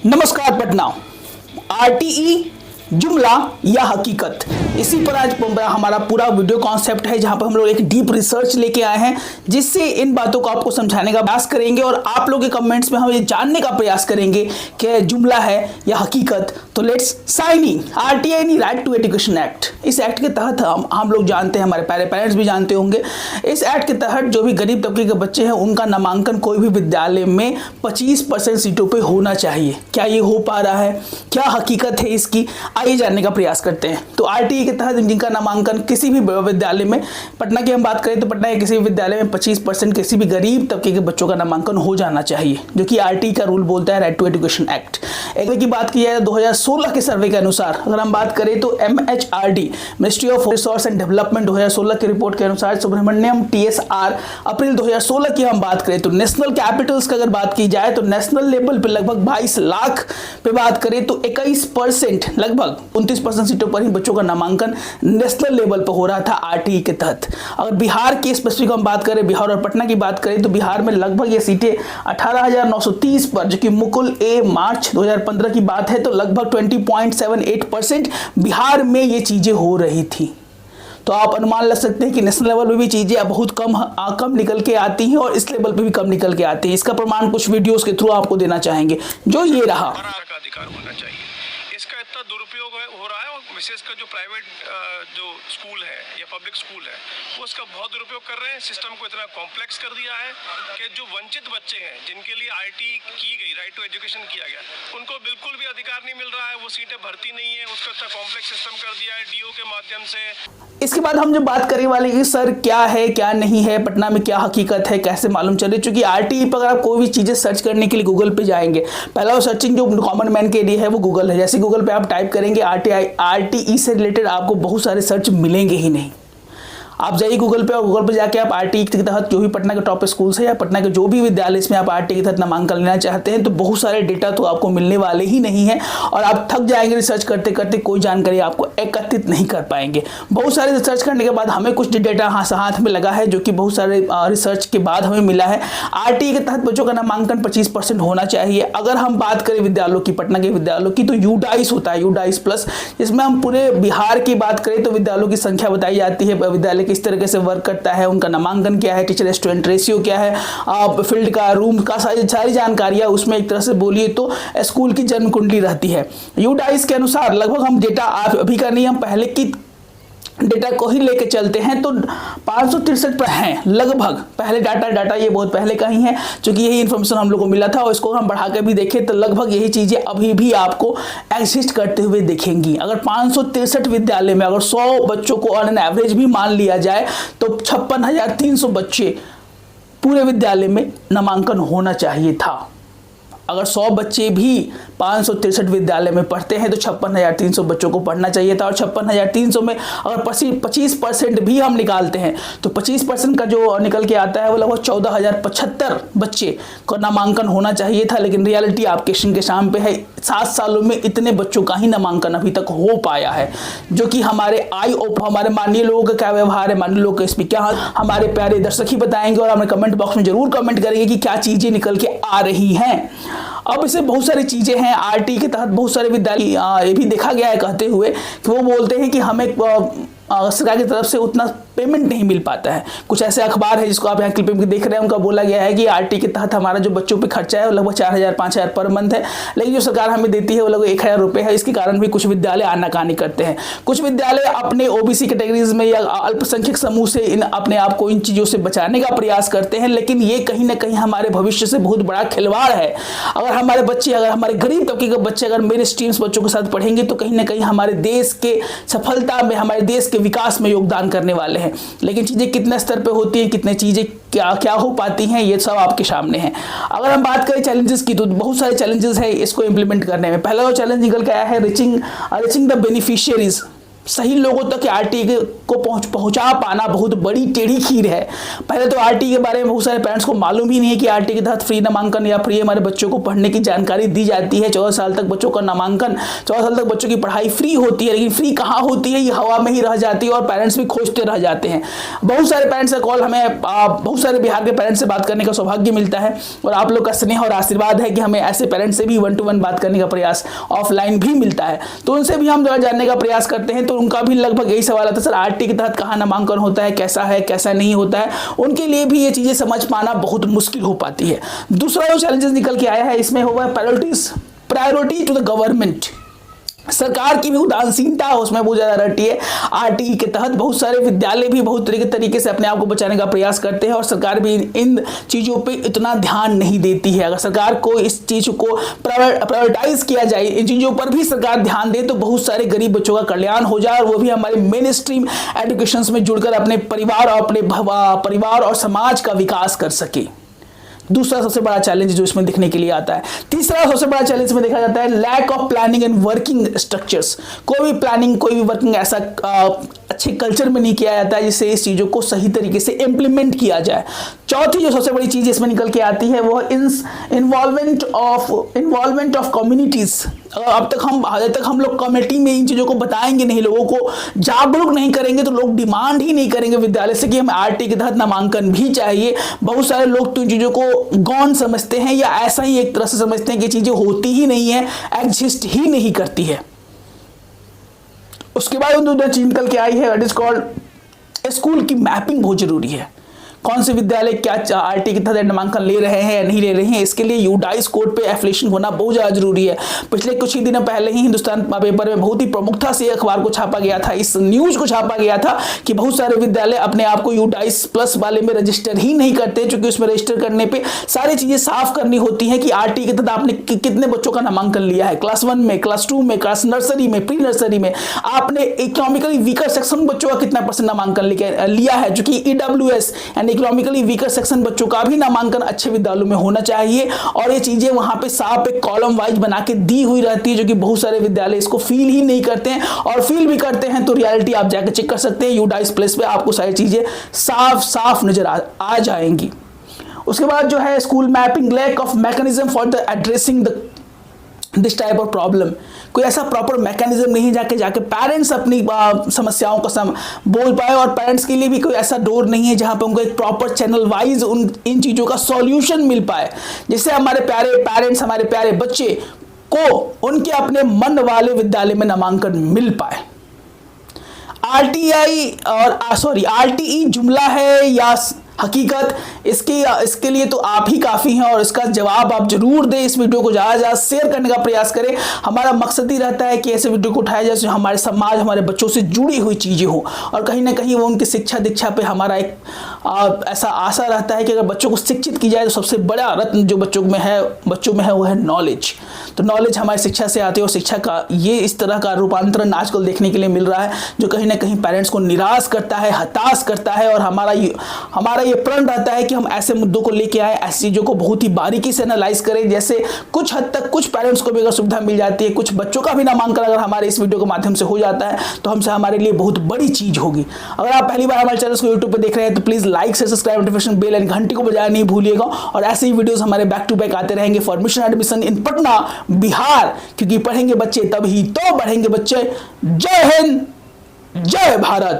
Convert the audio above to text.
नमस्कार पटना। आरटीई जुमला या हकीकत, इसी पर आज हमारा पूरा वीडियो कॉन्सेप्ट है, जहां पर हम लोग एक डीप रिसर्च लेके आए हैं जिससे इन बातों को आपको समझाने का प्रयास करेंगे और आप लोग के कमेंट्स में हम ये जानने का प्रयास करेंगे कि जुमला है या हकीकत। तो लेट्स साइन इन। आरटीई यानी राइट टू एजुकेशन एक्ट। इस एक्ट के तहत हम लोग जानते हैं, हमारे प्यारे पेरेंट्स भी जानते होंगे, इस एक्ट के तहत जो भी गरीब तबके के बच्चे हैं उनका नामांकन कोई भी विद्यालय में 25% सीटों पर होना चाहिए। क्या ये हो पा रहा है? क्या हकीकत है इसकी? आइए जानने का प्रयास करते हैं। तो आरटीई के तहत जिनका नामांकन किसी भी विद्यालय में, पटना की हम बात करें तो पटना के किसी भी विद्यालय में 25% किसी भी गरीब तबके के बच्चों का नामांकन हो जाना चाहिए, जो कि आरटीई का रूल बोलता है, राइट टू एजुकेशन एक्ट। एक की बात की जाए 2016 के सर्वे के अनुसार, अगर हम बात करें तो MHRD ministry of resource and development 2016 की रिपोर्ट के अनुसार सुब्रमण्यम TSR अप्रैल 2016 की हम बात करें तो नेशनल कैपिटल्स की अगर बात की जाए तो नेशनल लेवल पे लगभग 22 लाख पे बात करें तो 21% लगभग 29% सीटों पर ही बच्चों का नामांकन नेशनल लेवल पर हो रहा था आरटीई के तहत। अगर बिहार की स्पेसिफिक हम बात करें, बिहार और पटना की बात करें तो बिहार में लगभग ये सीटें 18,930 पर, जो कि मुकुल ए मार्च 2015 की बात है, तो लगभग 20.78% बिहार में ये चीजें हो रही थी। तो आप अनुमान लग सकते हैं कि नेशनल लेवल पे भी चीजें अब बहुत कम निकल के आती हैं और इस लेवल पे भी कम निकल के आती हैं। इसका प्रमाण कुछ वीडियोस के थ्रू आपको देना चाहेंगे, जो ये रहा। अधिकार होना चाहिए। इसका इतना दुरुपयोग हो रहा है और विशेषकर जो प्राइवेट जो स्कूल है या पब्लिक स्कूल है वो उसका बहुत दुरुपयोग कर रहे हैं। सिस्टम को इतना कॉम्प्लेक्स कर दिया है कि जो वंचित बच्चे हैं जिनके लिए आरटीई की गई, राइट टू एजुकेशन किया गया, उनको बिल्कुल भी अधिकार नहीं मिल रहा है, वो सीटें भर्ती नहीं है, उसका इतना कॉम्प्लेक्स सिस्टम कर दिया है डीओ के माध्यम से। इसके बाद हम जो बात करने वाले हैं सर क्या है क्या नहीं है, पटना में क्या हकीकत है, कैसे मालूम चले। चूंकि आरटीई पर अगर आप कोई भी चीजें सर्च करने के लिए गूगल पे जाएंगे, पहला वो सर्चिंग जो कॉमन मैन के लिए है वो गूगल है। जैसे गूगल पे आप टाइप करेंगे आरटीई से रिलेटेड आपको बहुत सारे सर्च मिलेंगे ही नहीं। आप जाइए गूगल पे और गूगल पे जाके आप आरटीई के तहत जो भी पटना के टॉप स्कूल है या पटना के जो भी विद्यालय इसमें आप आरटीई के तहत नामांकन लेना चाहते हैं तो बहुत सारे डेटा तो आपको मिलने वाले ही नहीं है और आप थक जाएंगे रिसर्च करते करते, कोई जानकारी आपको एकत्रित नहीं कर पाएंगे। बहुत सारे रिसर्च करने के बाद हमें कुछ डेटा हाथ में लगा है, जो कि बहुत सारे रिसर्च के बाद हमें मिला है। आरटीई के तहत बच्चों का नामांकन 25% होना चाहिए। अगर हम बात करें विद्यालयों की, पटना के विद्यालयों की, तो यूडाइस होता है, यूडाइस प्लस, जिसमें हम पूरे बिहार की बात करें तो विद्यालयों की संख्या बताई जाती है, विद्यालय किस तरीके से वर्क करता है, उनका नामांकन क्या है, टीचर स्टूडेंट रेशियो क्या है, फील्ड का, रूम का, सारी जानकारियां उसमें एक तरह से बोलिए तो स्कूल की जन्म कुंडली रहती है। यूडाइस के अनुसार लगभग हम डेटा आप अभी का नहीं, हम पहले की डेटा को ही लेके चलते हैं तो 563 पर हैं लगभग। पहले डाटा ये बहुत पहले का ही है, क्योंकि यही इन्फॉर्मेशन हम लोग को मिला था और इसको हम बढ़ा के भी देखें तो लगभग यही चीजें अभी भी आपको एग्जिस्ट करते हुए दिखेंगी। अगर 563 विद्यालय में अगर 100 बच्चों को ऑन एन एवरेज भी मान लिया जाए तो 56,300 बच्चे पूरे विद्यालय में नामांकन होना चाहिए था। अगर 100 बच्चे भी 563 विद्यालय में पढ़ते हैं तो 56,300 बच्चों को पढ़ना चाहिए था और 56,300 में अगर 25% भी हम निकालते हैं तो 25% का जो निकल के आता है वो लगभग 14,075 बच्चे को नामांकन होना चाहिए था। लेकिन रियलिटी आपके सामने है, 7 सालों में इतने बच्चों का ही नामांकन अभी तक हो पाया है, जो कि हमारे हमारे माननीय लोगों का क्या व्यवहार है, माननीय लोगों का इस पर क्या हमारे प्यारे दर्शक ही बताएंगे और हमें कमेंट बॉक्स में जरूर कमेंट करेंगे कि क्या चीजें निकल के आ रही हैं। अब इससे बहुत सारी चीजें हैं। आरटीई के तहत बहुत सारे विद्यालय ये भी देखा गया है कहते हुए कि वो बोलते हैं कि हमें सरकार की तरफ से उतना पेमेंट नहीं मिल पाता है। कुछ ऐसे अखबार है जिसको आप यहाँ क्लिप में देख रहे हैं, उनका बोला गया है कि आरटीई के तहत हमारा जो बच्चों पे खर्चा है वो लगभग 4,000-5,000 पर मंथ है, लेकिन जो सरकार हमें देती है वो लगभग 1,000 रुपये है। इसके कारण भी कुछ विद्यालय आनाकानी करते हैं। कुछ विद्यालय अपने ओबीसी कैटेगरीज में या अल्पसंख्यक समूह से अपने आप को इन चीज़ों से बचाने का प्रयास करते हैं, लेकिन ये कहीं ना कहीं हमारे भविष्य से बहुत बड़ा खिलवाड़ है। अगर हमारे बच्चे, अगर हमारे गरीब तबके के बच्चे अगर मेन स्ट्रीम्स बच्चों के साथ पढ़ेंगे तो कहीं ना कहीं हमारे देश के सफलता में, हमारे देश के विकास में योगदान करने वाले हैं। लेकिन चीजें कितने स्तर पे होती हैं, कितने चीजें क्या हो पाती हैं, ये सब आपके सामने है। अगर हम बात करें चैलेंजेस की तो बहुत सारे चैलेंजेस हैं इसको इंप्लीमेंट करने में। पहला जो चैलेंज निकल के आया है रीचिंग द बेनिफिशियरीज। सही लोगों तक आरटीई को पहुंचा पाना बहुत बड़ी टेढ़ी खीर है। पहले तो आरटीई के बारे में बहुत सारे पेरेंट्स को मालूम ही नहीं है कि आरटीई के तहत फ्री नामांकन या फ्री हमारे बच्चों को पढ़ने की जानकारी दी जाती है। 14 साल तक बच्चों का नामांकन, 14 साल तक बच्चों की पढ़ाई फ्री होती है, लेकिन फ्री कहाँ होती है, ये हवा में ही रह जाती है और पेरेंट्स भी खोजते रह जाते हैं। बहुत सारे पेरेंट्स का कॉल हमें बहुत सारे बिहार के पेरेंट्स से बात करने का सौभाग्य मिलता है और आप लोग का स्नेह और आशीर्वाद है कि हमें ऐसे पेरेंट्स से भी 1-to-1 बात करने का प्रयास ऑफलाइन भी मिलता है, तो उनसे भी हम जानने का प्रयास करते हैं। तो उनका भी लगभग यही सवाल आता है, सर आरटीई के तहत कहाँ नामांकन होता है, कैसा नहीं होता है। उनके लिए भी ये चीजें समझ पाना बहुत मुश्किल हो पाती है। दूसरा जो चैलेंजेस निकल के आया है इसमें हुआ प्रायोरिटी टू द गवर्नमेंट। सरकार की भी उदासीनता उसमें बहुत ज्यादा रहती है। आरटीई के तहत बहुत सारे विद्यालय भी बहुत तरीके से अपने आप को बचाने का प्रयास करते हैं और सरकार भी इन चीजों पे इतना ध्यान नहीं देती है। अगर सरकार को इस चीज को प्रायोरिटाइज किया जाए, इन चीजों पर भी सरकार ध्यान दे, तो बहुत सारे गरीब बच्चों का कल्याण हो जाए और वो भी हमारे मेन स्ट्रीम एजुकेशन में जुड़कर अपने परिवार और समाज का विकास कर सके। दूसरा सबसे बड़ा चैलेंज जो इसमें दिखने के लिए आता है। तीसरा सबसे बड़ा चैलेंज में देखा जाता है lack of planning and working structures. कोई भी प्लानिंग, कोई भी वर्किंग ऐसा अच्छे कल्चर में नहीं किया जाता है जिससे इस चीज़ों को सही तरीके से इम्प्लीमेंट किया जाए। चौथी जो सबसे बड़ी चीज़ इसमें निकल के आती है वो इन्वॉल्वमेंट ऑफ कम्युनिटीज़। अब तक हम लोग कमेटी में इन चीज़ों को बताएंगे नहीं, लोगों को जागरूक नहीं करेंगे, तो लोग डिमांड ही नहीं करेंगे विद्यालय से कि हमें आरटीई के तहत नामांकन भी चाहिए। बहुत सारे लोग तो इन चीज़ों को गौण समझते हैं या ऐसा ही एक तरह से समझते हैं कि चीज़ें होती ही नहीं है, एग्जिस्ट ही नहीं करती है। उसके बाद उन चीज निकल के आई है, इट इज कॉल्ड स्कूल की मैपिंग बहुत जरूरी है। कौन से विद्यालय क्या आरटीई के तहत नामांकन ले रहे हैं या नहीं ले रहे हैं, इसके लिए यूडाइस कोड पे एफिलिएशन होना बहुत ज़्यादा जरूरी है। पिछले कुछ ही दिनों पहले ही हिंदुस्तान पेपर में बहुत ही प्रमुखता से अखबार को छापा गया था, इस न्यूज को छापा गया था कि बहुत सारे विद्यालय अपने आप को यूडाइस प्लस वाले में रजिस्टर ही नहीं करते, क्योंकि उसमें रजिस्टर करने पर सारी चीज़ें साफ करनी होती हैं कि आरटीई के तहत आपने कितने बच्चों का नामांकन लिया है, क्लास 1 में, क्लास 2 में, क्लास नर्सरी में, प्री नर्सरी में, आपने इकोनॉमिकली वीकर सेक्शन बच्चों का कितना % नामांकन लिया है, जो कि ईडब्ल्यूएस यानी इकोनॉमिकली वीकर सेक्शन बच्चों का भी नामांकन अच्छे विद्यालयों में होना चाहिए। और ये चीजें वहां पे साफ एक कॉलम वाइज बना के दी हुई रहती है, जो कि बहुत सारे विद्यालय इसको फील ही नहीं करते हैं, और फील भी करते हैं तो रियलिटी आप जाके चेक कर सकते हैं, यूडाइस प्लेस पे आपको सारी चीजें साफ नजर आ जाएंगी। उसके बाद जो है school mapping, lack of mechanism for the addressing this type of problem. कोई ऐसा प्रॉपर मैकेनिज्म नहीं जाके पेरेंट्स अपनी समस्याओं को बोल पाए, और पेरेंट्स के लिए भी कोई ऐसा डोर नहीं है जहां पे उनको एक प्रॉपर चैनल वाइज इन चीज़ों का सॉल्यूशन मिल पाए, जिससे हमारे प्यारे पेरेंट्स, हमारे प्यारे बच्चे को उनके अपने मन वाले विद्यालय में नामांकन मिल पाए। आरटीई जुमला है या हकीकत, इसके लिए तो आप ही काफ़ी हैं, और इसका जवाब आप जरूर दें। इस वीडियो को ज़्यादा से ज़्यादा शेयर करने का प्रयास करें। हमारा मकसद ही रहता है कि ऐसे वीडियो को उठाया जाए जो हमारे समाज, हमारे बच्चों से जुड़ी हुई चीज़ें हो, और कहीं ना कहीं वो उनकी शिक्षा दीक्षा पे हमारा एक ऐसा आशा रहता है कि अगर बच्चों को शिक्षित की जाए तो सबसे बड़ा रत्न जो बच्चों में है वो है नॉलेज। तो नॉलेज हमारी शिक्षा से आती है, और शिक्षा का ये इस तरह का रूपांतरण आजकल देखने के लिए मिल रहा है जो कहीं ना कहीं पेरेंट्स को निराश करता है, हताश करता है, और हमारा ये प्रण रहता है कि हम ऐसे मुद्दों को लेके आए, ऐसी चीज़ों को बहुत ही बारीकी से एनालाइज करें, जैसे कुछ हद तक कुछ पेरेंट्स को भी अगर सुविधा मिल जाती है, कुछ बच्चों का भी नामांकन अगर हमारे इस वीडियो के माध्यम से हो जाता है, तो हमसे हमारे लिए बहुत बड़ी चीज़ होगी। अगर आप पहली बार हमारे चैनल को यूट्यूब पर देख रहे हैं तो प्लीज़ लाइक से सब्सक्राइब, नोटिफिकेशन बेल एंड घंटी को बजाना नहीं भूलिएगा, और ऐसे ही वीडियोस हमारे बैक टू बैक आते रहेंगे for mission admission in Patna Bihar, क्योंकि पढ़ेंगे बच्चे तभी तो बढ़ेंगे बच्चे। जय हिंद, जय भारत।